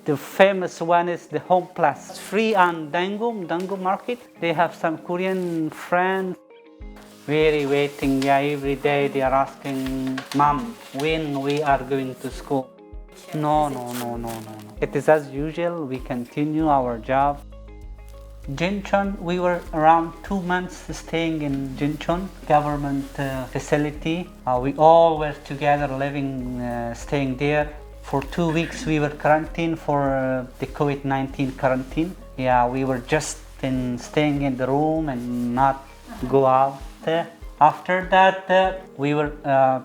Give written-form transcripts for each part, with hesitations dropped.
The famous one is the Home Plus. Free on Dangu Market. They have some Korean friends. Very waiting, yeah, every day they are asking, Mom, when we are going to school? No. It is as usual, we continue our job. Jincheon, we were around 2 months staying in Jincheon, government facility. We all were together living, staying there. For 2 weeks we were quarantined for the COVID-19 quarantine. Yeah, we were just staying in the room and not go out. After that, we were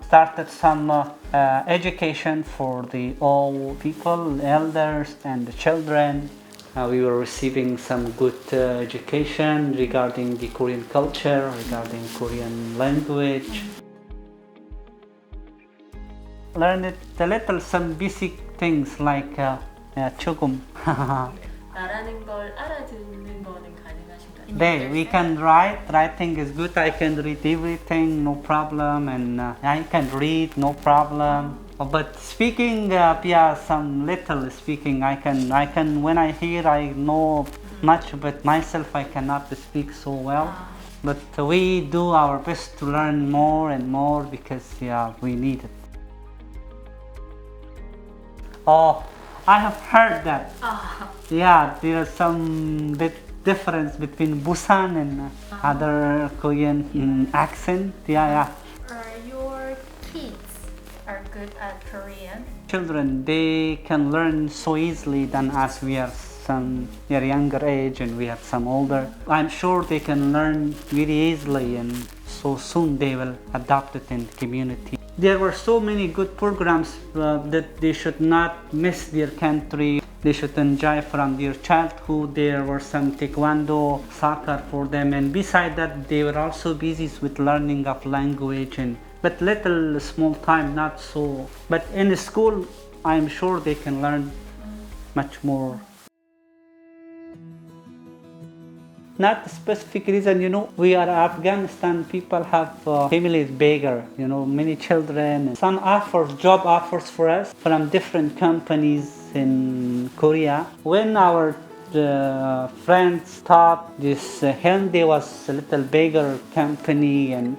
started some education for the old people, elders, and the children. We were receiving some good education regarding the Korean culture, regarding Korean language. Learned some basic things like 조금. 말하는 걸 알아듣는 거는 가능하신가요? 네, we can write. Writing is good. I can read everything, no problem, and I can read, no problem. But speaking, yeah, some little speaking. I can. When I hear, I know much, but myself, I cannot speak so well. But we do our best to learn more and more because, yeah, we need it. Oh, I have heard that. Yeah, there is some bit difference between Busan and other Korean accent. Yeah. Your kids are good at Korean? Children, they can learn so easily than us. We are younger age and we have some older. I'm sure they can learn very easily and so soon they will adopt it in the community. There were so many good programs that they should not miss their country. They should enjoy from their childhood. There were some taekwondo, soccer for them, and beside that, they were also busy with learning of language but little small time, not so. But in school, I'm sure they can learn much more. Not a specific reason, we are Afghanistan, people have families bigger, many children. Some job offers for us from different companies in Korea. When our friends thought this Hyundai was a little bigger company and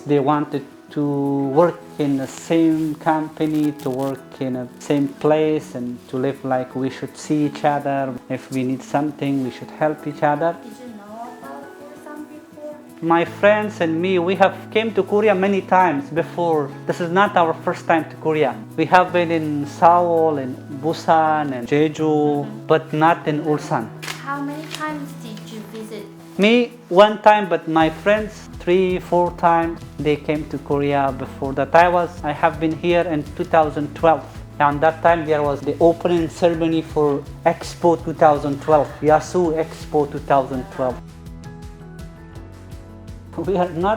they wanted to work in the same company, to work in the same place and to live like we should see each other. If we need something, we should help each other. Did you know about Busan before? My friends and me, we have came to Korea many times before. This is not our first time to Korea. We have been in Seoul, in Busan, and Jeju, but not in Ulsan. How many times did you visit? Me, 1 time, but my friends, 3-4 times they came to Korea before that. I have been here in 2012. And that time there was the opening ceremony for Expo 2012, Yasu Expo 2012.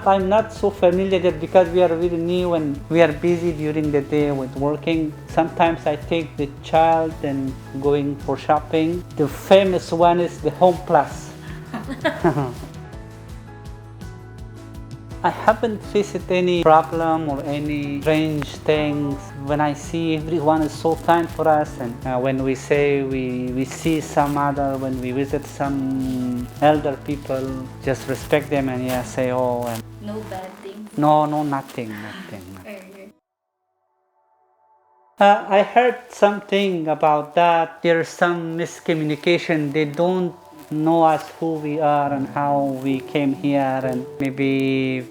I'm not so familiar yet because we are really new and we are busy during the day with working. Sometimes I take the child and going for shopping. The famous one is the Home Plus. I haven't faced any problem or any strange things. When I see everyone is so kind for us, and when we say we see some other, when we visit some elder people, just respect them and say oh. And No bad things? no, nothing. I heard something about that. There's some miscommunication. They don't know us, who we are and how we came here, and maybe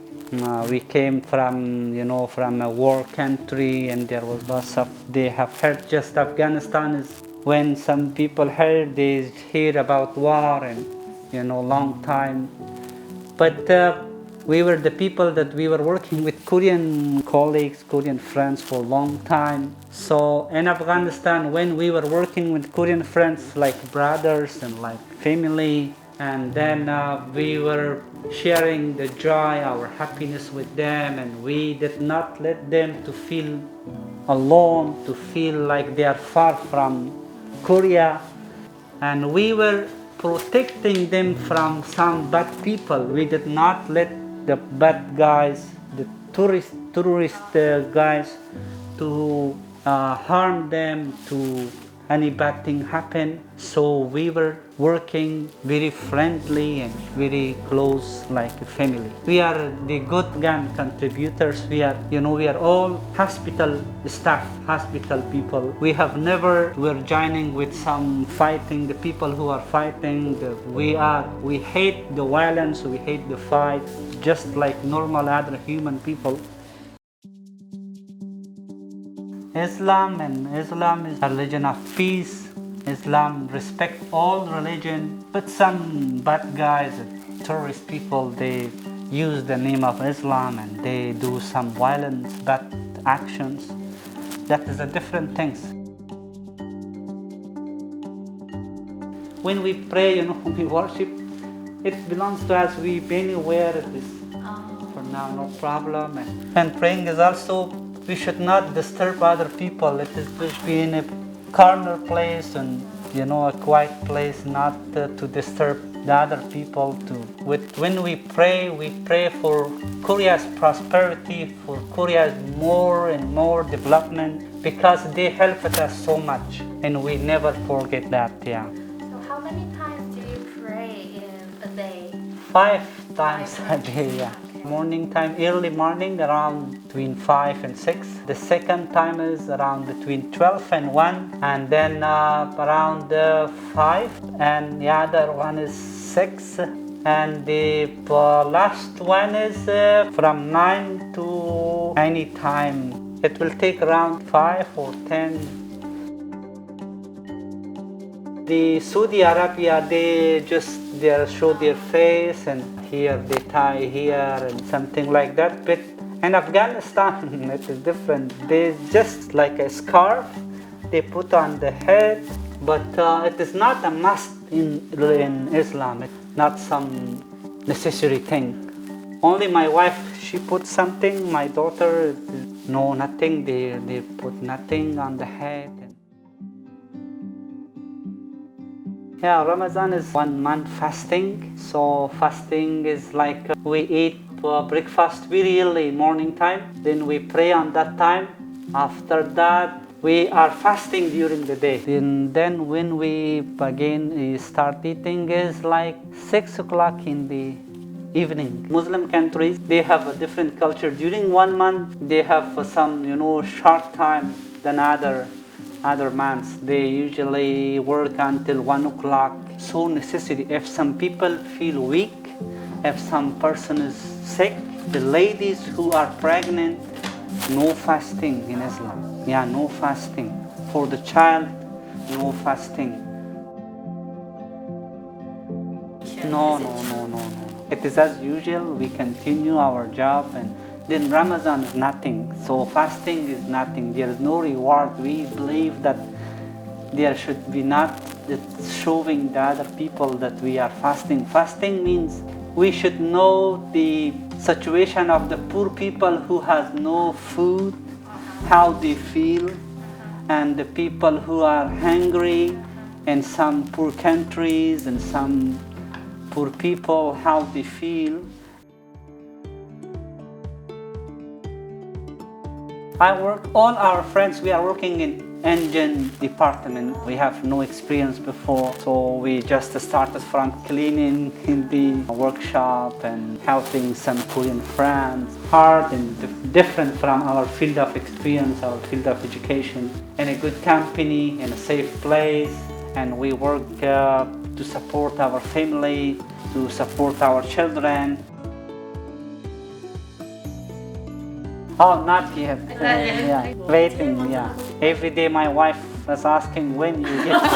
we came from a war country and there was lots of, they have heard just Afghanistan is when some people they hear about war and long time. But we were the people that we were working with Korean colleagues, Korean friends for a long time. So in Afghanistan, when we were working with Korean friends like brothers and like family, and then we were sharing the joy, our happiness with them, and we did not let them to feel alone, to feel like they are far from Korea. And we were protecting them from some bad people. We did not let the bad guys, the tourist guys, to harm them, to any bad thing happen. So we were working very friendly and very close like a family. We are the good gun contributors. We are all hospital staff, hospital people. We have never, we're joining with some fighting, the people who are fighting. We hate the violence, we hate the fight, just like normal other human people. Islam is a religion of peace. Islam respect all religion, but some bad guys, terrorist people, they use the name of Islam and they do some violence, bad actions. That is a different things. When we pray, when we worship, it belongs to us. We anywhere it is. For now, no problem. And praying is also, we should not disturb other people. It is to be in a corner place and a quiet place, not to disturb the other people. When we pray for Korea's prosperity, for Korea's more and more development, because they helped us so much, and we never forget that. Yeah. So how many times do you pray in a day? 5 times a day. Yeah. Morning time, early morning, around between 5 and 6. The second time is around between 12 and 1, and then around 5, and the other one is 6, and the last one is from 9 to any time. It will take around 5 or 10. The Saudi Arabia, they show their face, and here they tie here and something like that. But in Afghanistan, it is different. They just like a scarf they put on the head, but it is not a must in Islam. It's not some necessary thing. Only my wife, she put something. My daughter, no, nothing. They put nothing on the head. Yeah, Ramadan is 1 month fasting. So fasting is like we eat breakfast very early morning time. Then we pray on that time. After that, we are fasting during the day. And then when we start eating is like 6 o'clock in the evening. Muslim countries, they have a different culture. During 1 month, they have some, short time than other months. They usually work until 1 o'clock. So necessary. If some people feel weak, if some person is sick, the ladies who are pregnant, no fasting in Islam. Yeah, no fasting. For the child, no fasting. No. It is as usual. We continue our job, and then Ramadan is nothing. So fasting is nothing. There is no reward. We believe that there should be not showing the other people that we are fasting. Fasting means we should know the situation of the poor people who has no food, how they feel, and the people who are hungry in some poor countries and some poor people, how they feel. All our friends, we are working in engine department. We have no experience before, so we just started from cleaning in the workshop and helping some Korean friends. Hard and different from our field of experience, our field of education. In a good company, in a safe place, and we work to support our family, to support our children. Oh, not yet. Yeah, waiting. Yeah. Every day my wife was asking when you get it.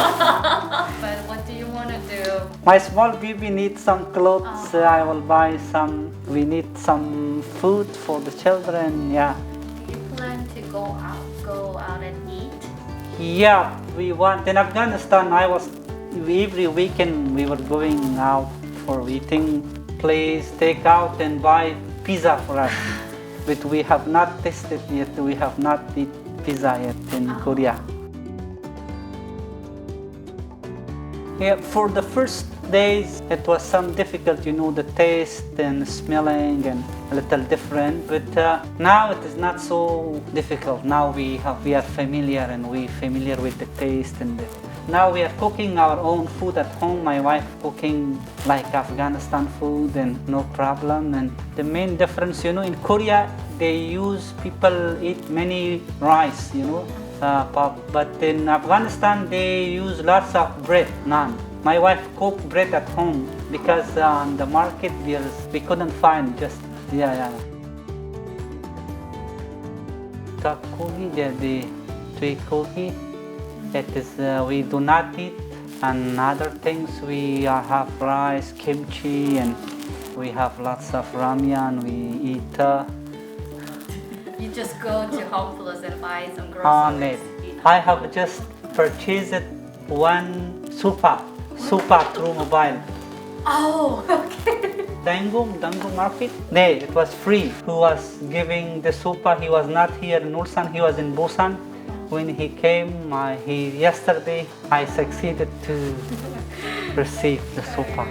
But what do you want to do? My small baby needs some clothes. I will buy some. We need some food for the children. Yeah. Do you plan to go out and eat? Yeah, we want. In Afghanistan, every weekend we were going out for eating. Please take out and buy pizza for us. But we have not tasted yet. We have not eaten pizza yet in Korea. Yeah, for the first days it was some difficult, the taste and smelling and a little different. But now it is not so difficult. Now we are familiar and we familiar with the taste now we are cooking our own food at home. My wife cooking like Afghanistan food and no problem. And the main difference, in Korea people eat many rice, but in Afghanistan they use lots of bread, naan. My wife cooked bread at home because on the market we couldn't find Kakugi, the tuikogi, that is we do not eat, and other things we have rice, kimchi, and we have lots of ramyun. We eat. You just go to Home Plus and buy some Only. groceries. I have just purchased one supa through mobile. Oh, okay. Dangu market. There, it was free. Who was giving the supa? He was not here in Ulsan. He was in Busan. When he came, yesterday I succeeded to receive the supa.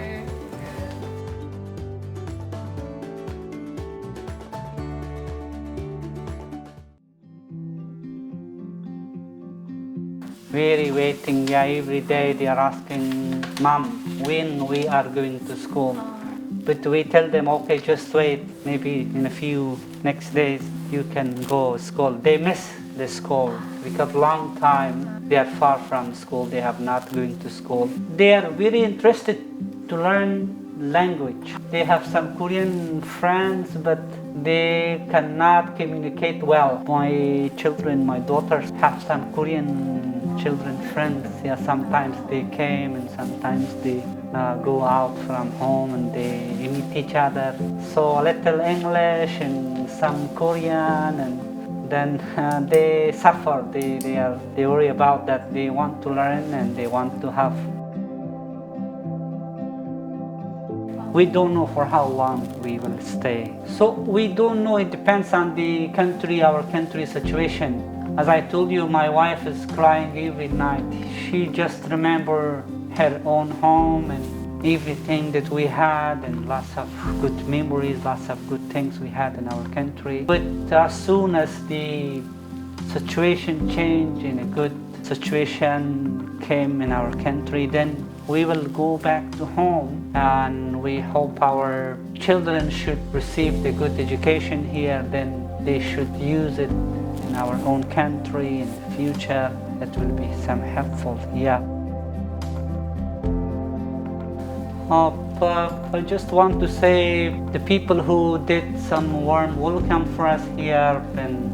Very waiting, every day they are asking, Mom, when we are going to school. But we tell them, okay, just wait, maybe in a few next days you can go to school. They miss the school because long time they are far from school, they have not going to school. They are very interested to learn language. They have some Korean friends, but they cannot communicate well. My children, my daughters have some Korean children friends. Yeah, sometimes they came and sometimes they go out from home and they meet each other. So a little English and some Korean, and then they suffer. They worry about that. They want to learn and they want to have. We don't know for how long we will stay. So we don't know, it depends on the country, our country situation. As I told you, my wife is crying every night. She just remembers her own home and everything that we had, and lots of good memories, lots of good things we had in our country. But as soon as the situation changed and a good situation came in our country, then we will go back to home, and we hope our children should receive the good education here, then they should use it in our own country in the future. That will be some helpful, yeah. I just want to say the people who did some warm welcome for us here, and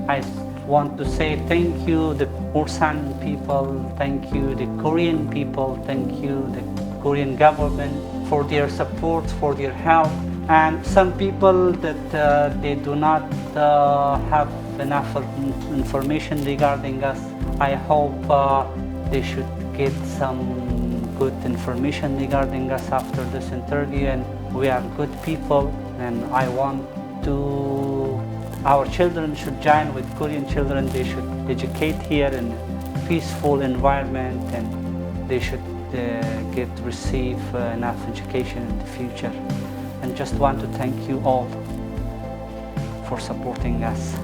I want to say thank you the Ulsan people, thank you the Korean people, thank you the Korean government for their support, for their help. And some people that they do not have enough information regarding us, I hope they should get some good information regarding us after this interview. And we are good people, and I want to, our children should join with Korean children. They should educate here in a peaceful environment, and they should receive enough education in the future. And just want to thank you all for supporting us.